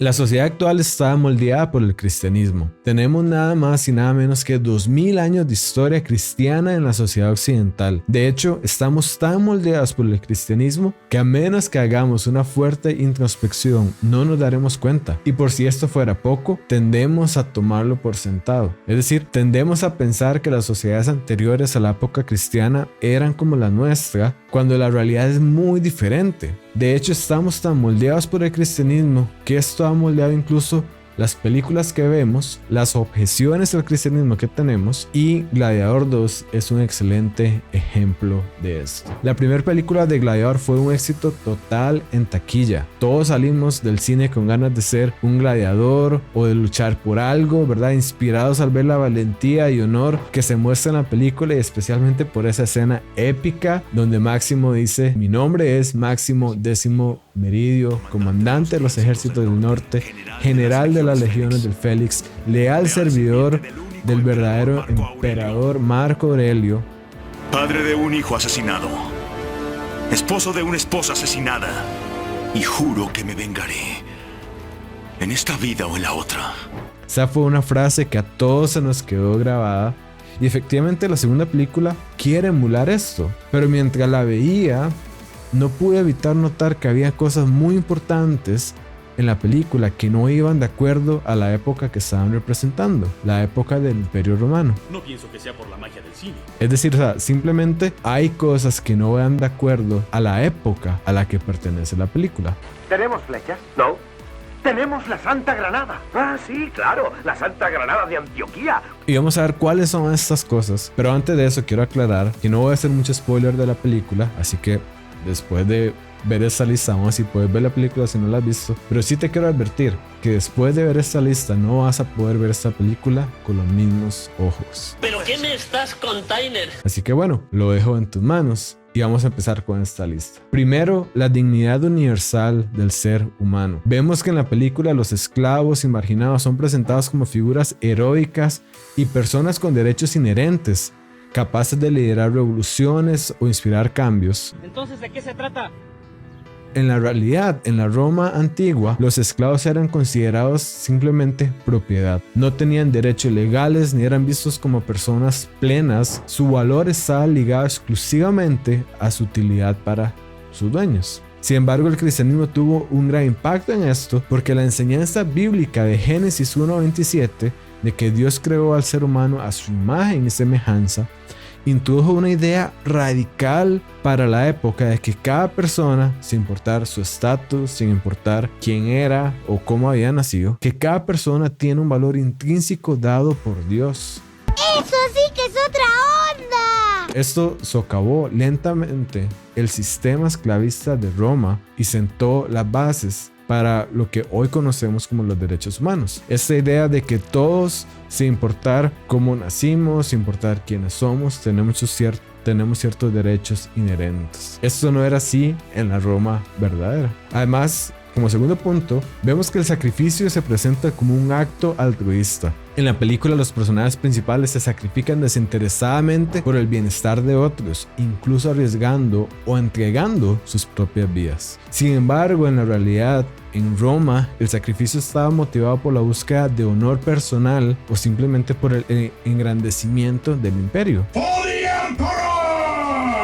La sociedad actual está moldeada por el cristianismo. Tenemos nada más y nada menos que 2000 años de historia cristiana en la sociedad occidental. De hecho, estamos tan moldeados por el cristianismo que a menos que hagamos una fuerte introspección no nos daremos cuenta. Y por si esto fuera poco, tendemos a tomarlo por sentado. Es decir, tendemos a pensar que las sociedades anteriores a la época cristiana eran como la nuestra, cuando la realidad es muy diferente. De hecho, estamos tan moldeados por el cristianismo que esto ha moldeado incluso las películas que vemos, las objeciones al cristianismo que tenemos, y Gladiador 2 es un excelente ejemplo de esto. La primera película de Gladiador fue un éxito total en taquilla. Todos salimos del cine con ganas de ser un gladiador o de luchar por algo, ¿verdad? Inspirados al ver la valentía y honor que se muestra en la película, y especialmente por esa escena épica donde Máximo dice: mi nombre es Máximo Décimo Meridio, comandante de los ejércitos del norte, general de las legiones del Félix, leal servidor del verdadero emperador Marco Aurelio, padre de un hijo asesinado, esposo de una esposa asesinada, y juro que me vengaré, en esta vida o en la otra. Esa fue una frase que a todos se nos quedó grabada, y efectivamente la segunda película quiere emular esto, pero mientras la veía no pude evitar notar que había cosas muy importantes en la película que no iban de acuerdo a la época que estaban representando, la época del Imperio Romano. No pienso que sea por la magia del cine. Es decir, simplemente hay cosas que no van de acuerdo a la época a la que pertenece la película. ¿Tenemos flechas? No. ¡Tenemos la Santa Granada! Ah, sí, claro, la Santa Granada de Antioquía. Y vamos a ver cuáles son estas cosas, pero antes de eso quiero aclarar que no voy a hacer mucho spoiler de la película, así que después de ver esta lista, vamos a ver si puedes ver la película si no la has visto. Pero sí te quiero advertir que después de ver esta lista no vas a poder ver esta película con los mismos ojos. ¿Pero qué me estás contando? Así que bueno, lo dejo en tus manos y vamos a empezar con esta lista. Primero, la dignidad universal del ser humano. Vemos que en la película los esclavos y marginados son presentados como figuras heroicas y personas con derechos inherentes, capaces de liderar revoluciones o inspirar cambios. Entonces, ¿de qué se trata? En la realidad, en la Roma antigua, los esclavos eran considerados simplemente propiedad. No tenían derechos legales ni eran vistos como personas plenas. Su valor estaba ligado exclusivamente a su utilidad para sus dueños. Sin embargo, el cristianismo tuvo un gran impacto en esto, porque la enseñanza bíblica de Génesis 1:27, de que Dios creó al ser humano a su imagen y semejanza, introdujo una idea radical para la época de que cada persona, sin importar su estatus, sin importar quién era o cómo había nacido, que cada persona tiene un valor intrínseco dado por Dios. ¡Eso sí que es otra onda! Esto socavó lentamente el sistema esclavista de Roma y sentó las bases para lo que hoy conocemos como los derechos humanos. Esta idea de que todos, sin importar cómo nacimos, sin importar quiénes somos, tenemos ciertos derechos inherentes. Esto no era así en la Roma verdadera. Además, como segundo punto, vemos que el sacrificio se presenta como un acto altruista. En la película, los personajes principales se sacrifican desinteresadamente por el bienestar de otros, incluso arriesgando o entregando sus propias vidas. Sin embargo, en la realidad, en Roma, el sacrificio estaba motivado por la búsqueda de honor personal o simplemente por el engrandecimiento del imperio.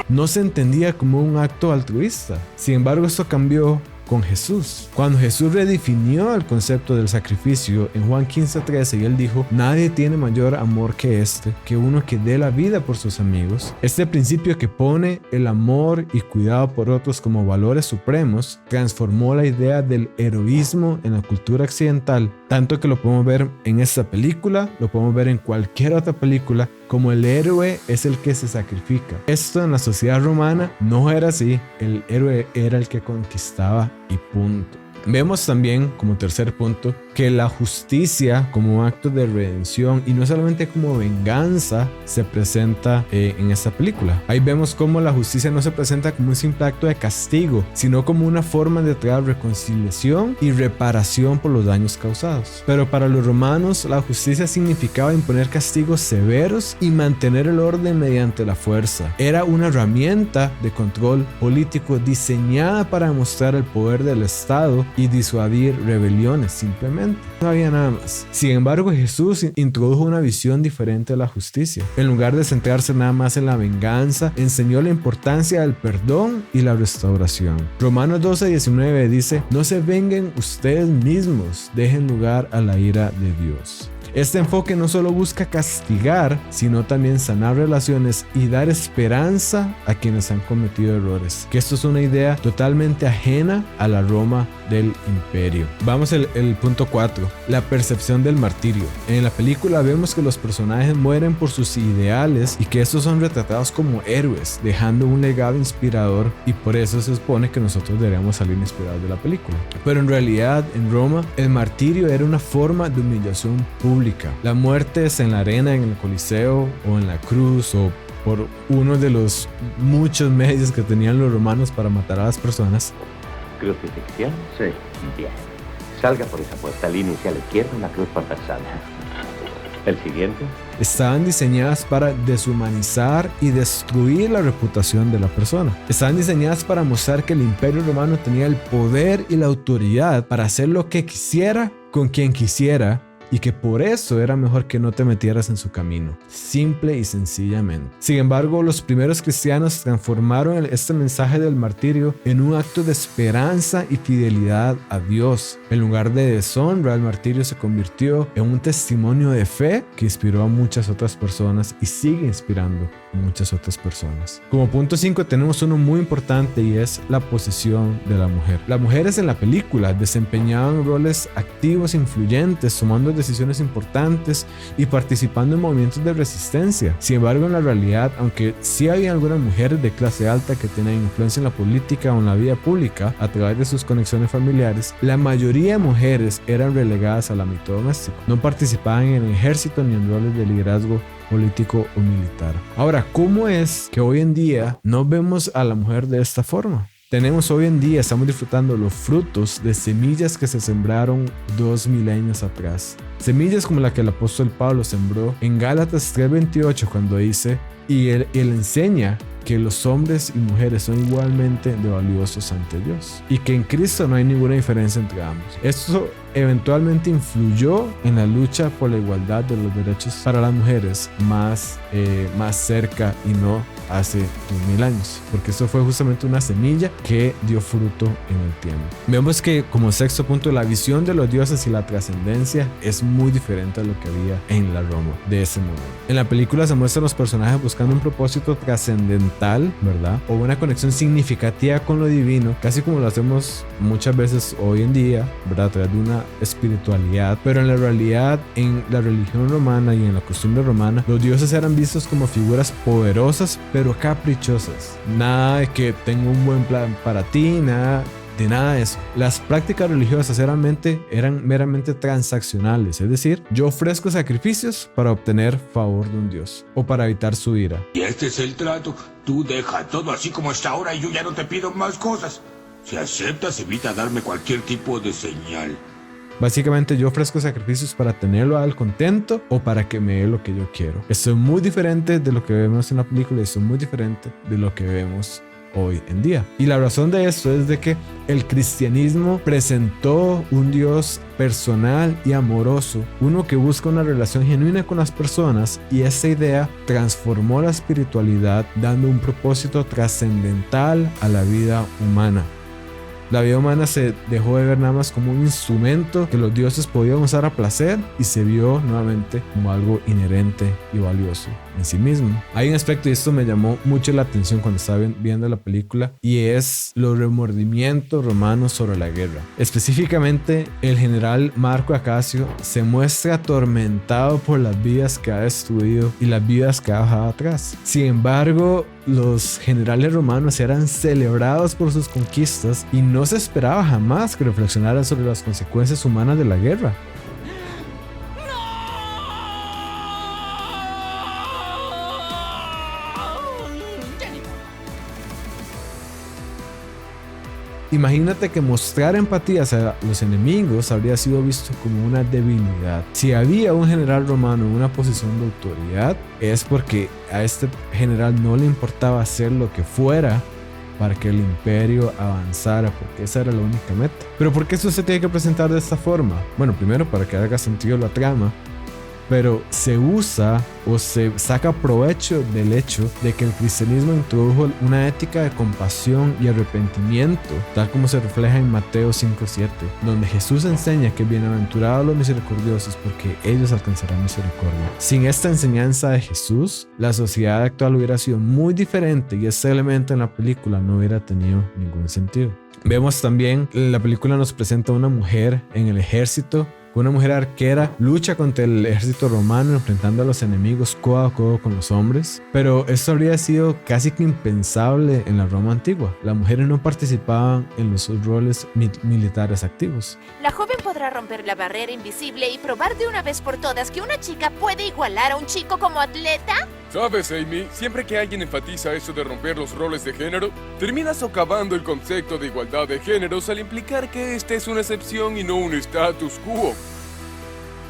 No se entendía como un acto altruista. Sin embargo, esto cambió con Jesús. Cuando Jesús redefinió el concepto del sacrificio en Juan 15:13, y él dijo: nadie tiene mayor amor que este, que uno que dé la vida por sus amigos. Este principio que pone el amor y cuidado por otros como valores supremos, transformó la idea del heroísmo en la cultura occidental, tanto que lo podemos ver en esta película, lo podemos ver en cualquier otra película, como el héroe es el que se sacrifica. Esto en la sociedad romana no era así. El héroe era el que conquistaba y punto. Vemos también, como tercer punto, que la justicia como un acto de redención y no solamente como venganza se presenta en esta película. Ahí vemos cómo la justicia no se presenta como un simple acto de castigo, sino como una forma de traer reconciliación y reparación por los daños causados. Pero para los romanos, la justicia significaba imponer castigos severos y mantener el orden mediante la fuerza. Era una herramienta de control político diseñada para demostrar el poder del Estado y disuadir rebeliones, simplemente. No había nada más. Sin embargo, Jesús introdujo una visión diferente de la justicia. En lugar de centrarse nada más en la venganza, enseñó la importancia del perdón y la restauración. Romanos 12:19 dice: no se vengan ustedes mismos, dejen lugar a la ira de Dios. Este enfoque no solo busca castigar, sino también sanar relaciones y dar esperanza a quienes han cometido errores. Que esto es una idea totalmente ajena a la Roma del imperio. Vamos al punto 4, la percepción del martirio. En la película vemos que los personajes mueren por sus ideales y que estos son retratados como héroes, dejando un legado inspirador, y por eso se supone que nosotros deberíamos salir inspirados de la película. Pero en realidad, en Roma, el martirio era una forma de humillación pública. La muerte es en la arena, en el Coliseo o en la cruz o por uno de los muchos medios que tenían los romanos para matar a las personas. ¿Crucifixión? Sí. Bien. Salga por esa puerta, línea hacia la izquierda, una cruz transversal. ¿El siguiente? Estaban diseñadas para deshumanizar y destruir la reputación de la persona. Estaban diseñadas para mostrar que el Imperio Romano tenía el poder y la autoridad para hacer lo que quisiera con quien quisiera, y que por eso era mejor que no te metieras en su camino, simple y sencillamente. Sin embargo, los primeros cristianos transformaron este mensaje del martirio en un acto de esperanza y fidelidad a Dios. En lugar de deshonra, el martirio se convirtió en un testimonio de fe que inspiró a muchas otras personas y sigue inspirando a muchas otras personas. Como punto 5 tenemos uno muy importante, y es la posición de la mujer. Las mujeres en la película desempeñaban roles activos e influyentes, tomando decisiones importantes y participando en movimientos de resistencia. Sin embargo, en la realidad, aunque sí había algunas mujeres de clase alta que tenían influencia en la política o en la vida pública a través de sus conexiones familiares, la mayoría de mujeres eran relegadas al ámbito doméstico. No participaban en el ejército ni en roles de liderazgo político o militar. Ahora, ¿cómo es que hoy en día no vemos a la mujer de esta forma? Estamos disfrutando los frutos de semillas que se sembraron 2 milenios atrás. Semillas como la que el apóstol Pablo sembró en Gálatas 3:28, cuando dice: y él enseña que los hombres y mujeres son igualmente de valiosos ante Dios y que en Cristo no hay ninguna diferencia entre ambos. Esto eventualmente influyó en la lucha por la igualdad de los derechos para las mujeres más cerca y no hace 2000 años, porque esto fue justamente una semilla que dio fruto en el tiempo. Vemos que, como sexto punto, la visión de los dioses y la trascendencia es muy diferente a lo que había en la Roma de ese momento. En la película se muestran los personajes buscando un propósito trascendental, ¿verdad? O una conexión significativa con lo divino, casi como lo hacemos muchas veces hoy en día, ¿verdad? A través de una espiritualidad. Pero en la realidad, en la religión romana y en la costumbre romana, los dioses eran vistos como figuras poderosas pero caprichosas. Nada de que tengo un buen plan para ti, nada de eso. Las prácticas religiosas eran meramente transaccionales, es decir, yo ofrezco sacrificios para obtener favor de un dios o para evitar su ira. Y este es el trato: tú deja todo así como está ahora y yo ya no te pido más cosas. Si aceptas, evita darme cualquier tipo de señal. Básicamente, yo ofrezco sacrificios para tenerlo a él contento o para que me dé lo que yo quiero. Esto es muy diferente de lo que vemos en la película y esto es muy diferente de lo que vemos hoy en día. Y la razón de esto es de que el cristianismo presentó un Dios personal y amoroso, uno que busca una relación genuina con las personas, y esa idea transformó la espiritualidad dando un propósito trascendental a la vida humana. La vida humana se dejó de ver nada más como un instrumento que los dioses podían usar a placer y se vio nuevamente como algo inherente y valioso en sí mismo. Hay un aspecto, y esto me llamó mucho la atención cuando estaba viendo la película, y es los remordimientos romanos sobre la guerra. Específicamente, el general Marco Acacio se muestra atormentado por las vidas que ha destruido y las vidas que ha dejado atrás. Sin embargo, los generales romanos eran celebrados por sus conquistas y no se esperaba jamás que reflexionaran sobre las consecuencias humanas de la guerra. Imagínate que mostrar empatía hacia los enemigos habría sido visto como una debilidad. Si había un general romano en una posición de autoridad, es porque a este general no le importaba hacer lo que fuera para que el imperio avanzara, porque esa era la única meta. Pero ¿por qué eso se tiene que presentar de esta forma? Bueno, primero para que haga sentido la trama, pero se usa o se saca provecho del hecho de que el cristianismo introdujo una ética de compasión y arrepentimiento, tal como se refleja en Mateo 5:7, donde Jesús enseña que bienaventurados los misericordiosos porque ellos alcanzarán misericordia. Sin esta enseñanza de Jesús, la sociedad actual hubiera sido muy diferente y este elemento en la película no hubiera tenido ningún sentido. Vemos también, la película nos presenta a una mujer en el ejército. Una mujer arquera lucha contra el ejército romano enfrentando a los enemigos codo a codo con los hombres, pero esto habría sido casi que impensable en la Roma antigua. Las mujeres no participaban en los roles militares activos. La joven podrá romper la barrera invisible y probar de una vez por todas que una chica puede igualar a un chico como atleta. ¿Sabes, Amy? Siempre que alguien enfatiza eso de romper los roles de género, termina socavando el concepto de igualdad de géneros al implicar que esta es una excepción y no un status quo.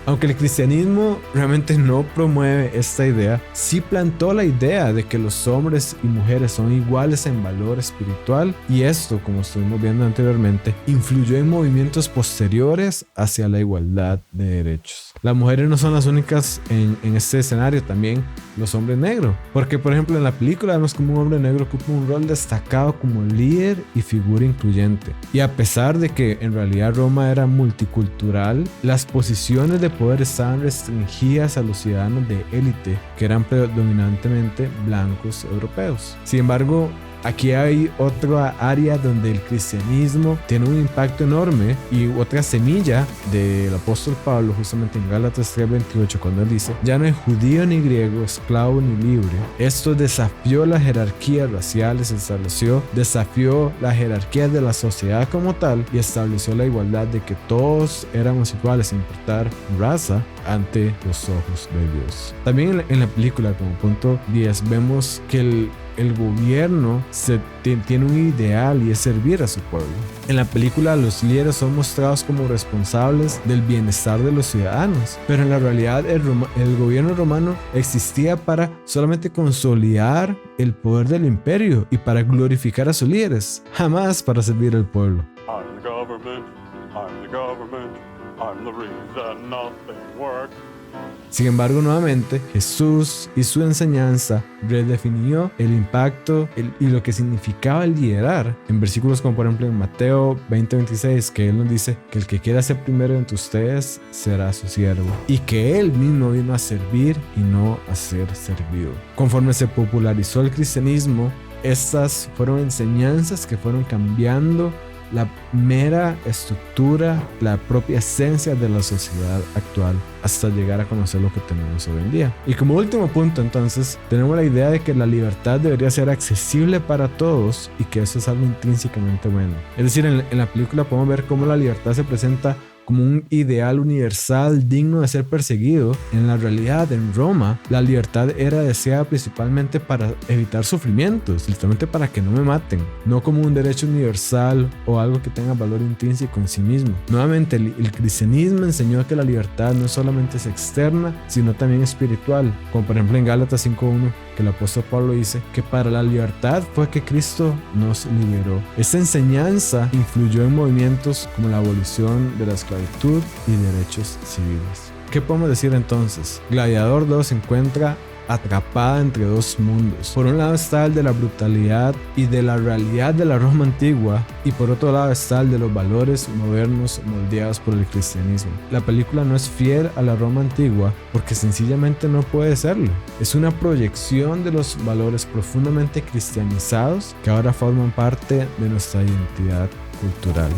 Aunque el cristianismo realmente no promueve esta idea, sí plantó la idea de que los hombres y mujeres son iguales en valor espiritual, y esto, como estuvimos viendo anteriormente, influyó en movimientos posteriores hacia la igualdad de derechos. Las mujeres no son las únicas en este escenario, también los hombres negros, porque por ejemplo en la película vemos como un hombre negro ocupa un rol destacado como líder y figura incluyente, y a pesar de que en realidad Roma era multicultural, las posiciones de poder estaban restringidas a los ciudadanos de élite que eran predominantemente blancos europeos. Sin embargo, aquí hay otra área donde el cristianismo tiene un impacto enorme, y otra semilla del apóstol Pablo justamente en Gálatas 3:28, cuando él dice: ya no hay judío ni griego, esclavo ni libre. Esto desafió las jerarquías raciales, desafió la jerarquía de la sociedad como tal y estableció la igualdad de que todos éramos iguales sin importar raza ante los ojos de Dios. También en la película, como punto 10, vemos que el gobierno tiene un ideal, y es servir a su pueblo. En la película los líderes son mostrados como responsables del bienestar de los ciudadanos, pero en la realidad el gobierno romano existía para solamente consolidar el poder del imperio y para glorificar a sus líderes, jamás para servir al pueblo. I'm the government, I'm the reason nothing works. Sin embargo, nuevamente, Jesús y su enseñanza redefinió el impacto y lo que significaba el liderar. En versículos como por ejemplo en Mateo 20:26, que Él nos dice que el que quiera ser primero entre ustedes será su siervo, y que Él mismo vino a servir y no a ser servido. Conforme se popularizó el cristianismo, estas fueron enseñanzas que fueron cambiando la mera estructura, la propia esencia de la sociedad actual, hasta llegar a conocer lo que tenemos hoy en día. Y como último punto, entonces, tenemos la idea de que la libertad debería ser accesible para todos y que eso es algo intrínsecamente bueno. Es decir, en la película podemos ver cómo la libertad se presenta como un ideal universal digno de ser perseguido. En la realidad, en Roma, la libertad era deseada principalmente para evitar sufrimientos, literalmente para que no me maten, no como un derecho universal o algo que tenga valor intrínseco en sí mismo. Nuevamente, el cristianismo enseñó que la libertad no solamente es externa, sino también espiritual, como por ejemplo en Gálatas 5:1, que el apóstol Pablo dice que para la libertad fue que Cristo nos liberó. Esta enseñanza influyó en movimientos como la abolición de la esclavitud y derechos civiles. ¿Qué podemos decir entonces? Gladiador 2 se encuentra atrapada entre dos mundos. Por un lado está el de la brutalidad y de la realidad de la Roma antigua, y por otro lado está el de los valores modernos moldeados por el cristianismo. La película no es fiel a la Roma antigua porque sencillamente no puede serlo. Es una proyección de los valores profundamente cristianizados que ahora forman parte de nuestra identidad cultural.